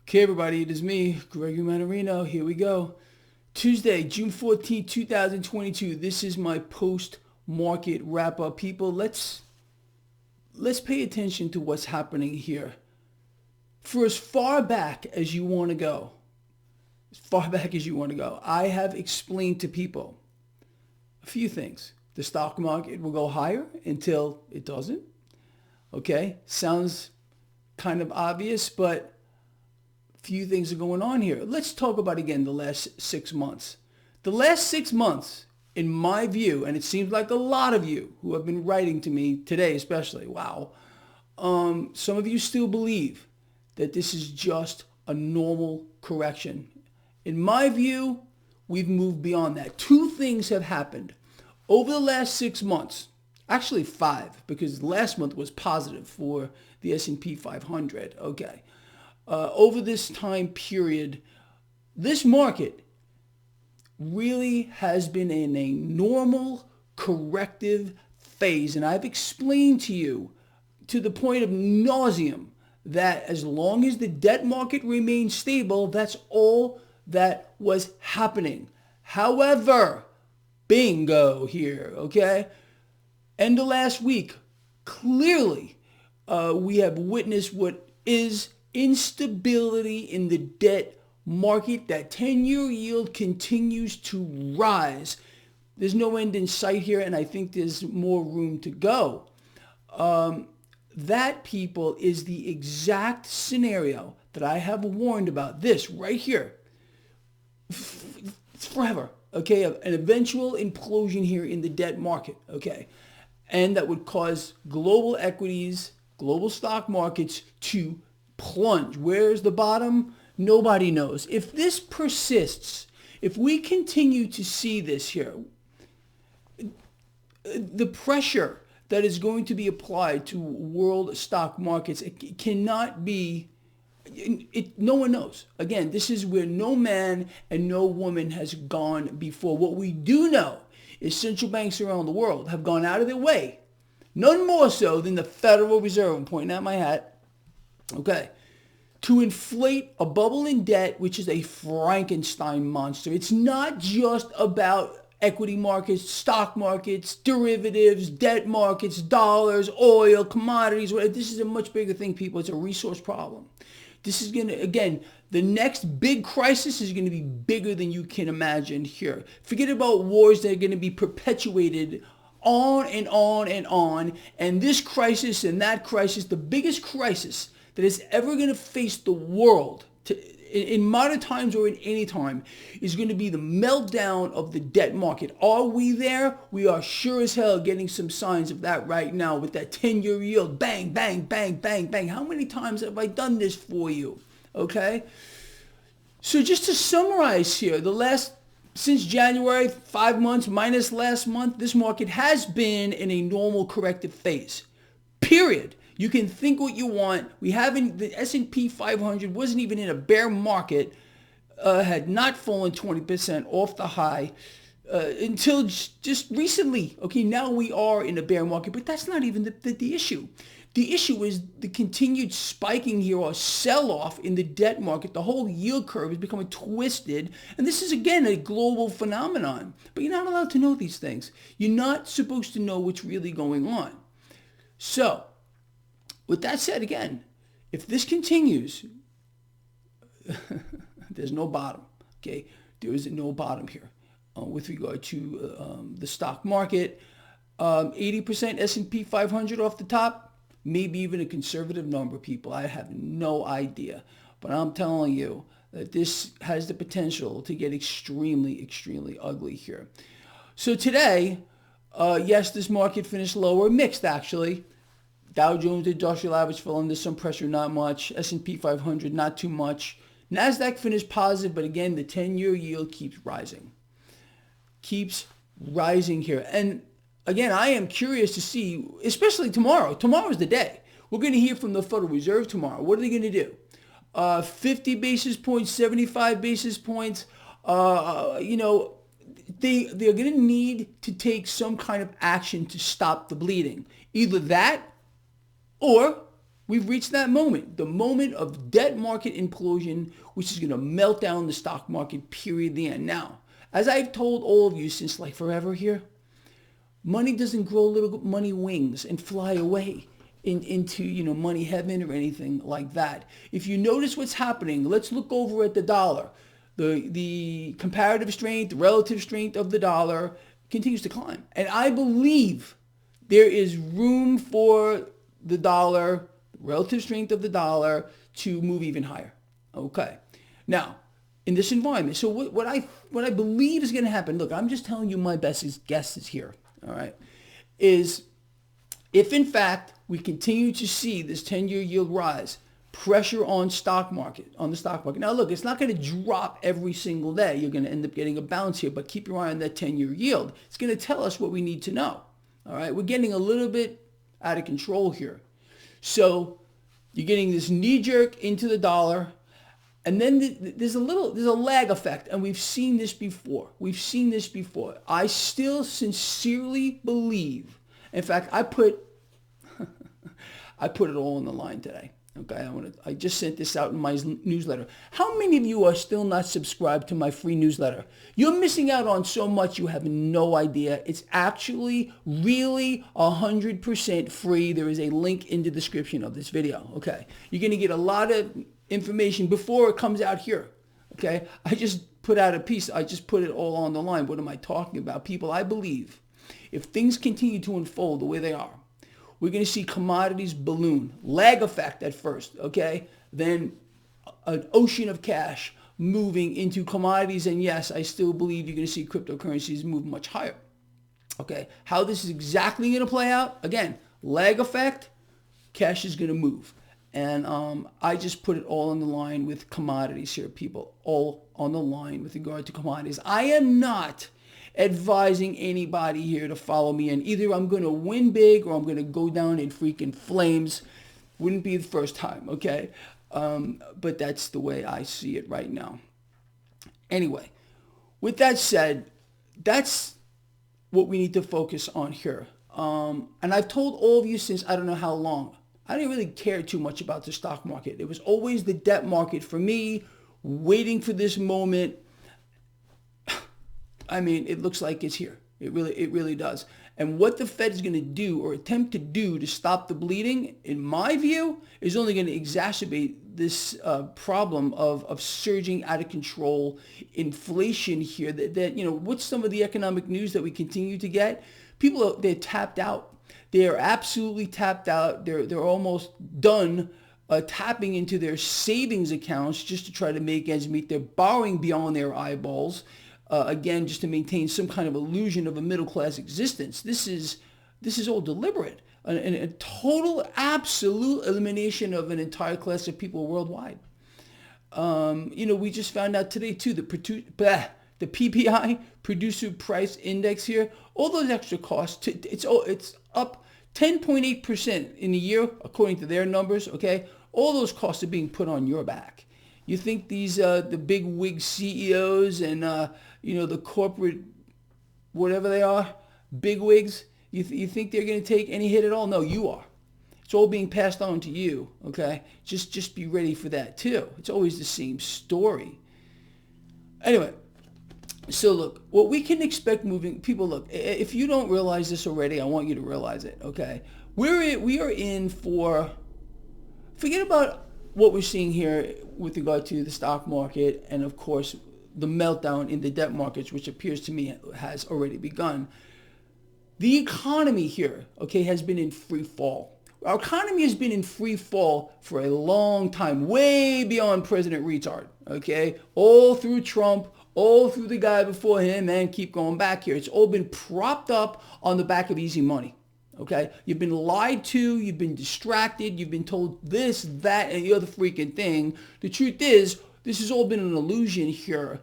Okay, everybody, it is me, Gregory Mannarino. Here we go. Tuesday, June 14, 2022. This is my post-market wrap-up. People, let's pay attention to what's happening here. For as far back as you want to go, I have explained to people a few things. The stock market will go higher until it doesn't. Okay, sounds kind of obvious, but few things are going on here. Let's talk about, again, the last 6 months. The last 6 months, in my view, and it seems like a lot of you who have been writing to me today especially, wow, some of you still believe that this is just a normal correction. In my view, we've moved beyond that. Two things have happened over the last 6 months. Actually 5, because last month was positive for the S&P 500. Okay. Over this time period, this market really has been in a normal corrective phase. And I've explained to you to the point of nauseum that as long as the debt market remains stable, that's all that was happening. However, bingo here, okay? End of last week, clearly we have witnessed what is instability in the debt market. That 10-year yield continues to rise. There's no end in sight here, and I think there's more room to go. That, people, is the exact scenario that I have warned about. This right here. It's forever, okay? An eventual implosion here in the debt market, okay? And that would cause global equities, global stock markets to plunge. Where's the bottom? Nobody knows. If this persists, if we continue to see this here, the pressure that is going to be applied to world stock markets, it cannot be, no one knows. Again, this is where no man and no woman has gone before. What we do know is central banks around the world have gone out of their way, none more so than the Federal Reserve. I'm pointing at my hat. Okay, to inflate a bubble in debt, which is a Frankenstein monster. It's not just about equity markets, stock markets, derivatives, debt markets, dollars, oil, commodities. This is a much bigger thing, people. It's a resource problem. This is going to, again, the next big crisis is going to be bigger than you can imagine here. Forget about wars that are going to be perpetuated on and on and on. And this crisis and that crisis, the biggest crisis that is ever going to face the world in modern times or in any time is going to be the meltdown of the debt market. Are we there? We are sure as hell getting some signs of that right now with that 10-year yield. Bang, bang, bang, bang, bang. How many times have I done this for you? Okay? So just to summarize here, since January, 5 months minus last month, this market has been in a normal corrective phase. Period. You can think what you want. The S&P 500 wasn't even in a bear market, had not fallen 20% off the high until just recently. Okay, now we are in a bear market, but that's not even the issue. The issue is the continued spiking here or sell-off in the debt market. The whole yield curve is becoming twisted, and this is, again, a global phenomenon. But you're not allowed to know these things. You're not supposed to know what's really going on. So, with that said, again, if this continues, there's no bottom, okay? There is no bottom here with regard to the stock market. 80% S&P 500 off the top, maybe even a conservative number, people. I have no idea. But I'm telling you that this has the potential to get extremely, extremely ugly here. So today, yes, this market finished lower, mixed actually. Dow Jones Industrial Average fell under some pressure, not much. S&P 500, not too much. NASDAQ finished positive, but again, the 10-year yield keeps rising. Keeps rising here. And again, I am curious to see, especially tomorrow. Tomorrow's the day. We're going to hear from the Federal Reserve tomorrow. What are they going to do? 50 basis points, 75 basis points. They're going to need to take some kind of action to stop the bleeding. Either that, or We've reached that moment, the moment of debt market implosion, which is going to melt down the stock market, period, the end. Now, as I've told all of you since like forever here, money doesn't grow little money wings and fly away into money heaven or anything like that. If you notice what's happening, let's look over at the dollar. The comparative strength, the relative strength of the dollar continues to climb. And I believe there is room for the dollar, relative strength of the dollar, to move even higher. Okay. Now, in this environment, so what I believe is going to happen, look, I'm just telling you my best guesses here, all right, is if in fact we continue to see this 10-year yield rise, pressure on the stock market. Now, look, it's not going to drop every single day. You're going to end up getting a bounce here, but keep your eye on that 10-year yield. It's going to tell us what we need to know. All right, we're getting a little bit out of control here. So you're getting this knee jerk into the dollar, and then there's a lag effect, and we've seen this before. I still sincerely believe. In fact, I put it all on the line today. Okay, I just sent this out in my newsletter. How many of you are still not subscribed to my free newsletter? You're missing out on so much you have no idea. It's actually really 100% free. There is a link in the description of this video. Okay, you're going to get a lot of information before it comes out here. Okay, I just put out a piece. I just put it all on the line. What am I talking about? People, I believe if things continue to unfold the way they are, we're going to see commodities balloon, lag effect at first, okay? Then an ocean of cash moving into commodities. And yes, I still believe you're going to see cryptocurrencies move much higher, okay? How this is exactly going to play out, again, lag effect, cash is going to move. And I just put it all on the line with commodities here, people, all on the line with regard to commodities. I am not advising anybody here to follow me, and either I'm going to win big or I'm going to go down in freaking flames. Wouldn't be the first time, okay? But that's the way I see it right now. Anyway, with that said, that's what we need to focus on here. And I've told all of you since I don't know how long, I didn't really care too much about the stock market. It was always the debt market for me, waiting for this moment. I mean, it looks like it's here. It really does. And what the Fed is going to do or attempt to do to stop the bleeding, in my view, is only going to exacerbate this problem of surging out of control inflation here. That what's some of the economic news that we continue to get? People, they're tapped out. They are absolutely tapped out. They're almost done tapping into their savings accounts just to try to make ends meet. They're borrowing beyond their eyeballs. Again, just to maintain some kind of illusion of a middle-class existence. This is all deliberate. A total, absolute elimination of an entire class of people worldwide. We just found out today, too, the PPI, Producer Price Index here, all those extra costs, it's up 10.8% in a year, according to their numbers, okay? All those costs are being put on your back. You think these the big wig CEOs and the corporate whatever they are, big wigs, you think they're going to take any hit at all? No, you are. It's all being passed on to you, okay? Just be ready for that too. It's always the same story. Anyway, so look, what we can expect moving, people, look, if you don't realize this already, I want you to realize it, okay? We are in for, forget about what we're seeing here with regard to the stock market and, of course, the meltdown in the debt markets, which appears to me has already begun. The economy here, okay, has been in free fall. Our economy has been in free fall for a long time, way beyond President Retard, okay? All through Trump, all through the guy before him, and keep going back here. It's all been propped up on the back of easy money. Okay, you've been lied to, you've been distracted, you've been told this, that, and the other freaking thing. The truth is, this has all been an illusion here.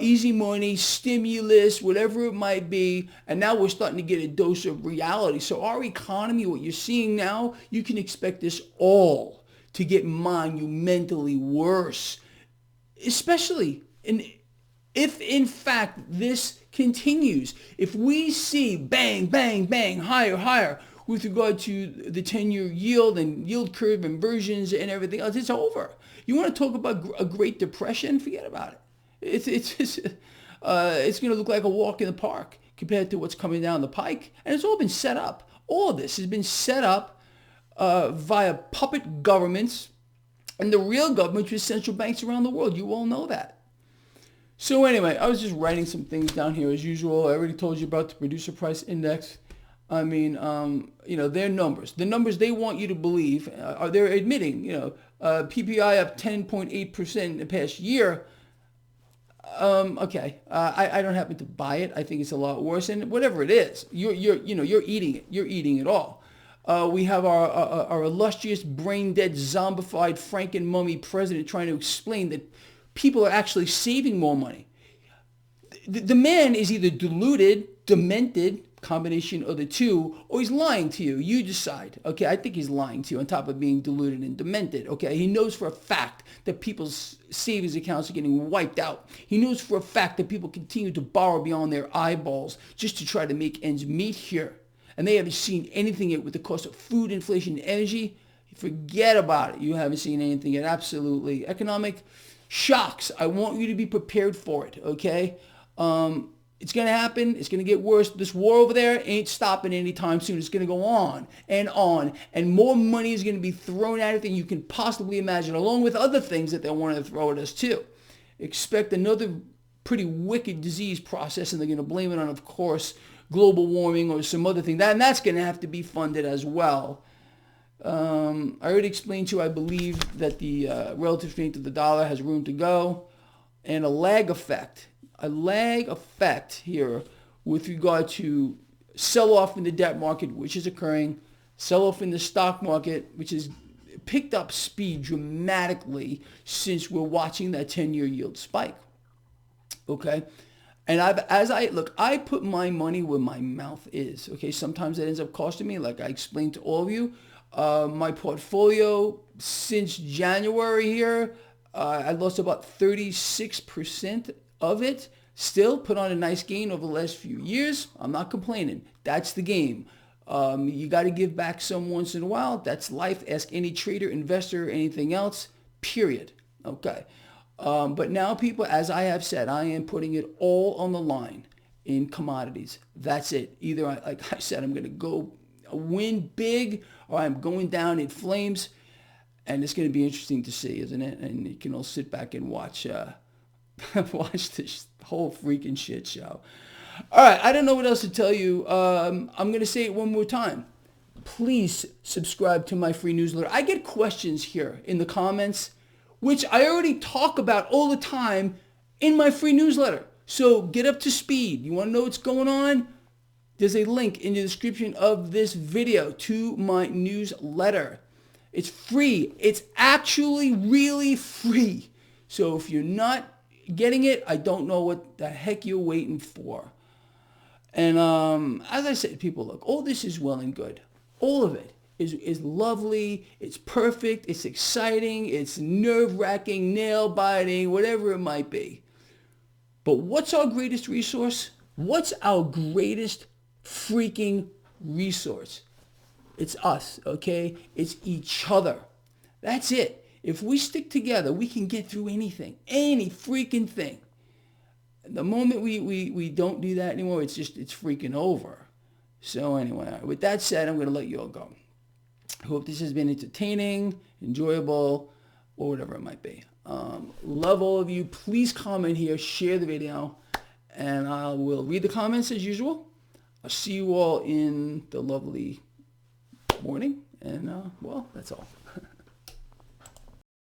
Easy money, stimulus, whatever it might be, and now we're starting to get a dose of reality. So our economy, what you're seeing now, you can expect this all to get monumentally worse, especially if in fact this continues. If we see bang, bang, bang, higher, higher, with regard to the 10-year yield and yield curve inversions and everything else. It's over. You want to talk about a Great Depression? Forget about it. It's going to look like a walk in the park compared to what's coming down the pike. And it's all been set up. All of this has been set up via puppet governments and the real government with central banks around the world. You all know that. So anyway, I was just writing some things down here as usual. I already told you about the producer price index. I mean, their numbers. The numbers they want you to believe, they're admitting, PPI up 10.8% in the past year. Okay, I don't happen to buy it. I think it's a lot worse. And whatever it is, you're eating it. You're eating it all. We have our illustrious, brain-dead, zombified Franken-mummy president trying to explain that people are actually saving more money. The man is either deluded, demented, combination of the two, or he's lying to you. You decide. Okay, I think he's lying to you on top of being deluded and demented. Okay, he knows for a fact that people's savings accounts are getting wiped out. He knows for a fact that people continue to borrow beyond their eyeballs just to try to make ends meet here. And they haven't seen anything yet with the cost of food, inflation, and energy. Forget about it. You haven't seen anything yet. Absolutely. Economic shocks. I want you to be prepared for it, okay? It's going to happen. It's going to get worse. This war over there ain't stopping anytime soon. It's going to go on, and more money is going to be thrown at it than you can possibly imagine, along with other things that they want to throw at us too. Expect another pretty wicked disease process, and they're going to blame it on, of course, global warming or some other thing. And that's going to have to be funded as well. I already explained to you, I believe that the relative strength of the dollar has room to go, and a lag effect here with regard to sell-off in the debt market, which is occurring, sell-off in the stock market, which has picked up speed dramatically since we're watching that 10-year yield spike. Okay? And I put my money where my mouth is. Okay? Sometimes that ends up costing me, like I explained to all of you. My portfolio since January here, I lost about 36% of it. Still put on a nice gain over the last few years. I'm not complaining. That's the game. You got to give back some once in a while. That's life. Ask any trader, investor, anything else, period. Okay. But now, people, as I have said, I am putting it all on the line in commodities. That's it. Either, like I said, I'm going to go win big, or I'm going down in flames. And it's going to be interesting to see, isn't it? And you can all sit back and watch watch this whole freaking shit show. All right, I don't know what else to tell you. I'm going to say it one more time. Please subscribe to my free newsletter. I get questions here in the comments, which I already talk about all the time in my free newsletter. So get up to speed. You want to know what's going on? There's a link in the description of this video to my newsletter. It's free. It's actually really free. So if you're not getting it, I don't know what the heck you're waiting for. And as I said, people, look, all this is well and good. All of it is lovely. It's perfect. It's exciting. It's nerve-wracking, nail-biting, whatever it might be. But what's our greatest resource? What's our greatest freaking resource? It's us, okay? It's each other. That's it. If we stick together, we can get through anything, any freaking thing. The moment we don't do that anymore, it's freaking over. So anyway, with that said, I'm going to let you all go. I hope this has been entertaining, enjoyable, or whatever it might be. Love all of you. Please comment here, share the video, and I will read the comments as usual. I'll see you all in the lovely morning, and well, that's all.